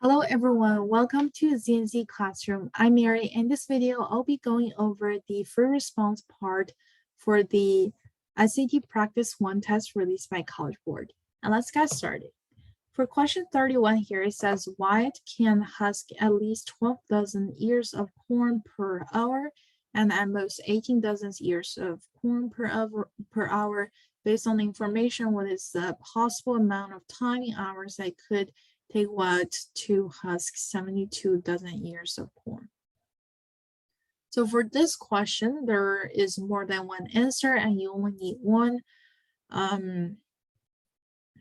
Hello everyone, welcome to ZNZ Classroom. I'm Mary. In this video, I'll be going over the free response part for the SAT Practice 1 test released by College Board. And let's get started. For question 31 here, it says, White can husk at least 12 dozen ears of corn per hour and at most 18 dozen ears of corn per hour. Based on the information, what is the possible amount of time in hours that could take White to husk 72 dozen ears of corn? So for this question, there is more than one answer and you only need one.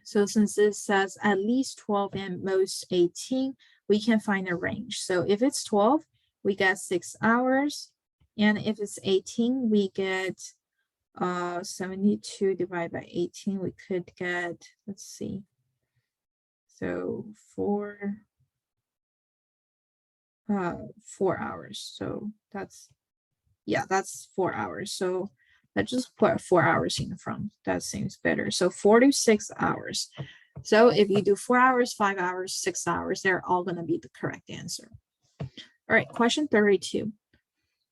So since it says at least 12 and most 18, we can find a range. So if it's 12, we get 6 hours. And if it's 18, we get 72 divided by 18. We could get, let's see. So 4 hours. So that's 4 hours. So let's just put 4 hours in the front. That seems better. So 46 hours. So if you do 4 hours, 5 hours, 6 hours, they're all going to be the correct answer. All right, question 32.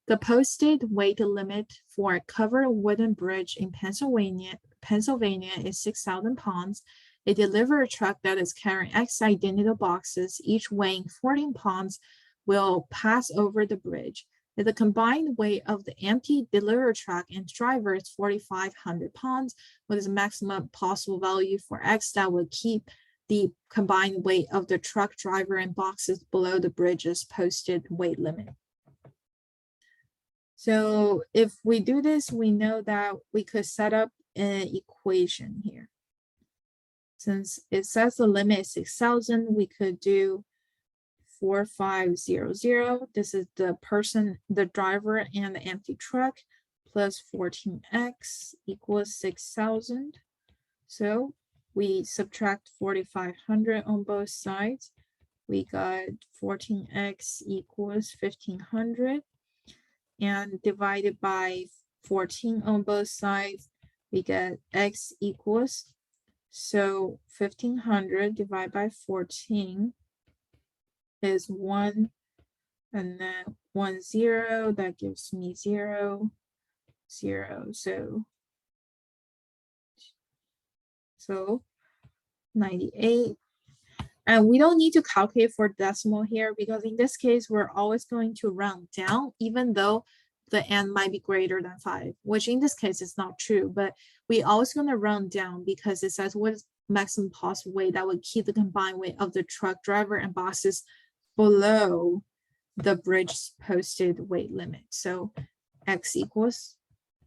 The posted weight limit for a covered wooden bridge in Pennsylvania is 6,000 pounds. A delivery truck that is carrying X identical boxes, each weighing 14 pounds, will pass over the bridge. If the combined weight of the empty delivery truck and driver is 4,500 pounds, what is the maximum possible value for X that would keep the combined weight of the truck, driver, and boxes below the bridge's posted weight limit? So if we do this, we know that we could set up an equation here. Since it says the limit is 6,000, we could do 4500. This is the person, the driver, and the empty truck, plus 14x equals 6,000. So we subtract 4,500 on both sides. We got 14x equals 1,500. And divided by 14 on both sides, we get x equals, so 1,500 divided by 14 is 1, and then 1 0, that gives me 0 0. So 98. And we don't need to calculate for decimal here because in this case, we're always going to round down, even though the n might be greater than 5, which in this case is not true, but we always going to round down because it says what is maximum possible weight that would keep the combined weight of the truck, driver, and boxes below the bridge's posted weight limit. So x equals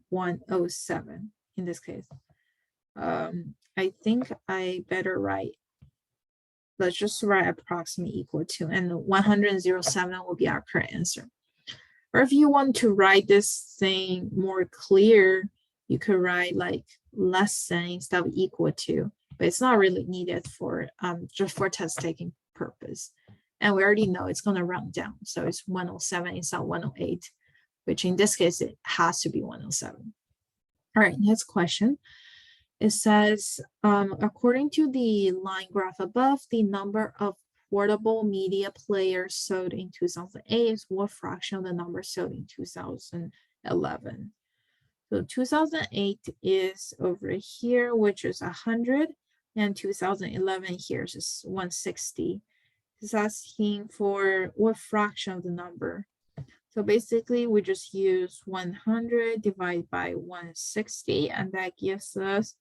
107 in this case. I think I better write, let's just write approximately equal to, and 107 will be our correct answer. Or if you want to write this thing more clear, you could write like less than instead of equal to, but it's not really needed for just for test taking purpose. And we already know it's going to round down. So it's 107 instead of 108, which in this case, it has to be 107. All right, next question. It says, according to the line graph above, the number of portable media players sold in 2008 is what fraction of the number sold in 2011? So 2008 is over here, which is 100, and 2011 here is 160. It's asking for what fraction of the number. So basically, we just use 100 divided by 160, and that gives us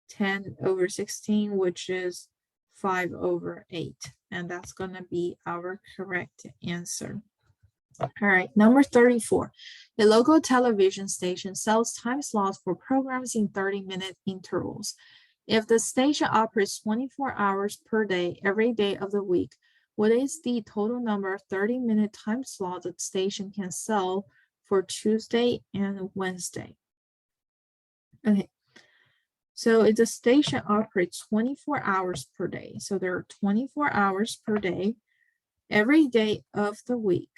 10 over 16, which is 5 over 8. And that's going to be our correct answer. All right, number 34. The local television station sells time slots for programs in 30-minute intervals. If the station operates 24 hours per day, every day of the week, what is the total number of 30-minute time slots the station can sell for Tuesday and Wednesday? Okay. So if the station operates 24 hours per day, so there are 24 hours per day, every day of the week,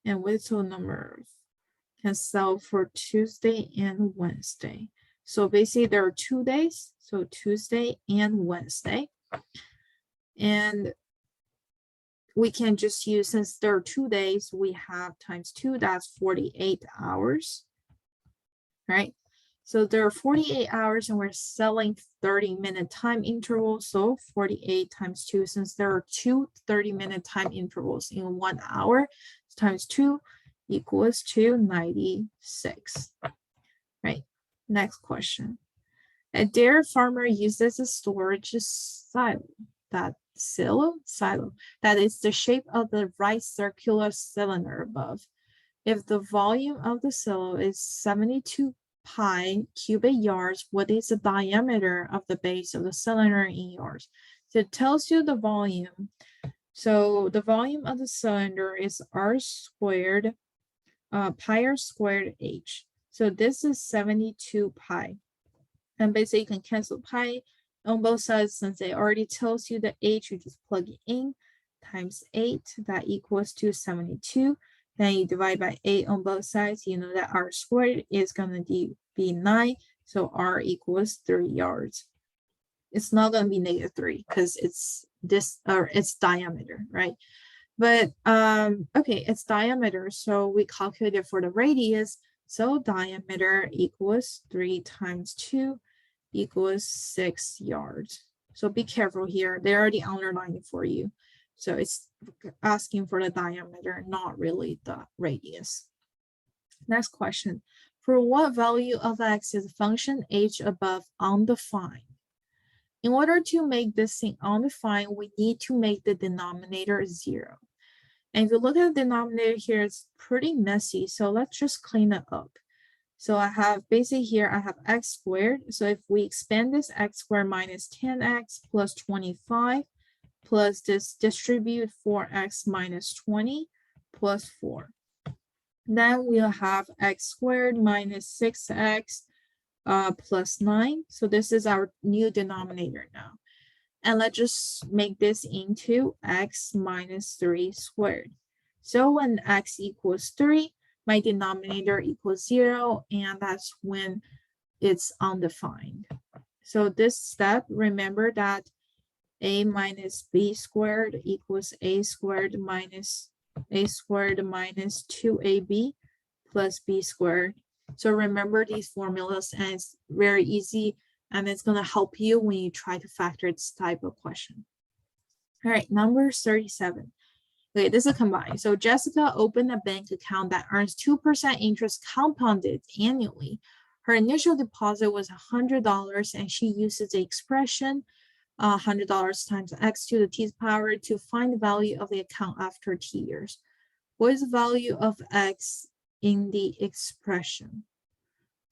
and what total number can sell for Tuesday and Wednesday. So basically there are 2 days, so Tuesday and Wednesday. And we can just use, since there are 2 days, we have times 2, that's 48 hours, right? So there are 48 hours and we're selling 30-minute time intervals. So 48 times 2, since there are two 30-minute time intervals in 1 hour, times 2 equals to 96, right? Next question. A dairy farmer uses a storage silo, that is the shape of the right circular cylinder above. If the volume of the silo is 72 pi cubic yards, what is the diameter of the base of the cylinder in yards? So it tells you the volume. So the volume of the cylinder is r squared, pi r squared h. So this is 72 pi. And basically you can cancel pi on both sides, since it already tells you the h, you just plug it in, times 8, that equals to 72. Then you divide by 8 on both sides, you know that r squared is going to be 9, so r equals 3 yards. It's not going to be -3 because it's this, or its diameter, right? But okay, it's diameter, so we calculated for the radius. So diameter equals 3 times 2 equals 6 yards. So be careful here. They already underlined it for you. So it's asking for the diameter, not really the radius. Next question. For what value of x is function h above undefined? In order to make this thing undefined, we need to make the denominator 0. And if you look at the denominator here, it's pretty messy. So let's just clean it up. So I have basically here, I have x squared. So if we expand this, x squared minus 10x plus 25 plus this distribute 4x minus 20 plus 4. Then we'll have x squared minus 6x plus 9. So this is our new denominator now. And let's just make this into x minus 3 squared. So when x equals 3, my denominator equals 0, and that's when it's undefined. So this step, remember that a minus b squared equals a squared minus 2ab plus b squared. So remember these formulas, and it's very easy, and it's going to help you when you try to factor this type of question. All right, number 37. Okay, this is combined. So Jessica opened a bank account that earns 2% interest compounded annually. Her initial deposit was $100, and she uses the expression $100 times x to the t's power to find the value of the account after t years. What is the value of x in the expression?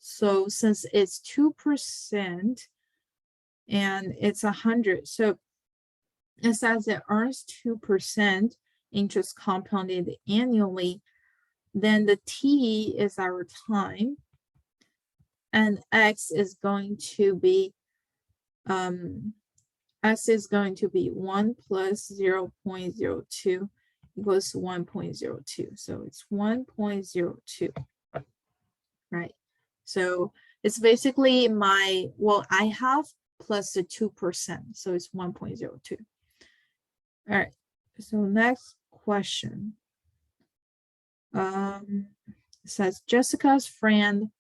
So since it's 2% and it's 100, so it says it earns 2% interest compounded annually, then the t is our time, and x is going to be 1 plus 0.02 equals 1.02. So it's 1.02, right? So it's basically I have plus the 2%, so it's 1.02. All right, so next question. It says Jessica's friend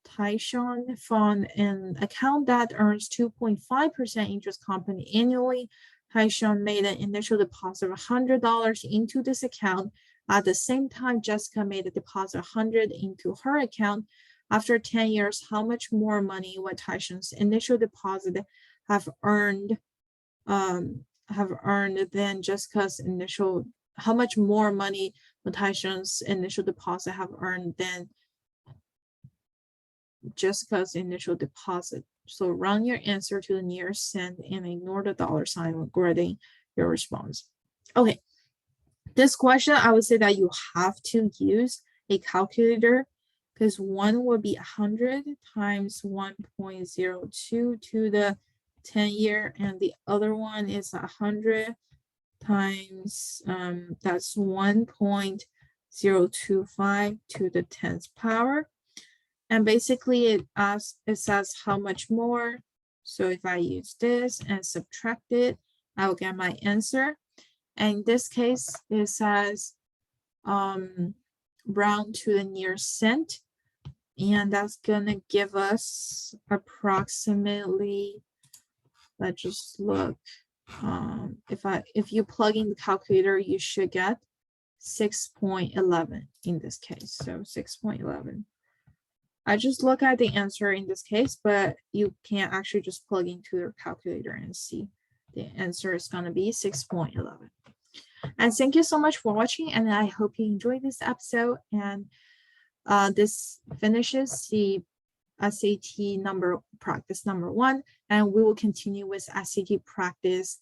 Tyshawn found an account that earns 2.5% interest compound annually. Tyshawn made an initial deposit of $100 into this account. At the same time, Jessica made a deposit of $100 into her account. After 10 years, how much more money would Tyshawn's initial deposit have earned than Jessica's initial? How much more money would Tyshawn's initial deposit have earned than Jessica's initial deposit? So round your answer to the nearest cent and ignore the $sign when grading your response. Okay, this question, I would say that you have to use a calculator, because one will be 100 times 1.02 to the 10-year, and the other one is 100 times, that's 1.025 to the 10th power. And basically it says how much more. So if I use this and subtract it, I will get my answer. And in this case, it says round to the nearest cent. And that's gonna give us approximately, let's just look. If you plug in the calculator, you should get 6.11 in this case. So 6.11. I just look at the answer in this case, but you can actually just plug into your calculator and see. The answer is going to be 6.11. And thank you so much for watching, and I hope you enjoyed this episode. And this finishes the SAT practice number 1, and we will continue with SAT practice.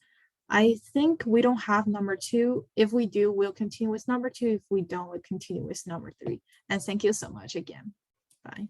I think we don't have number 2. If we do, we'll continue with number 2. If we don't, we'll continue with number 3. And thank you so much again. Bye.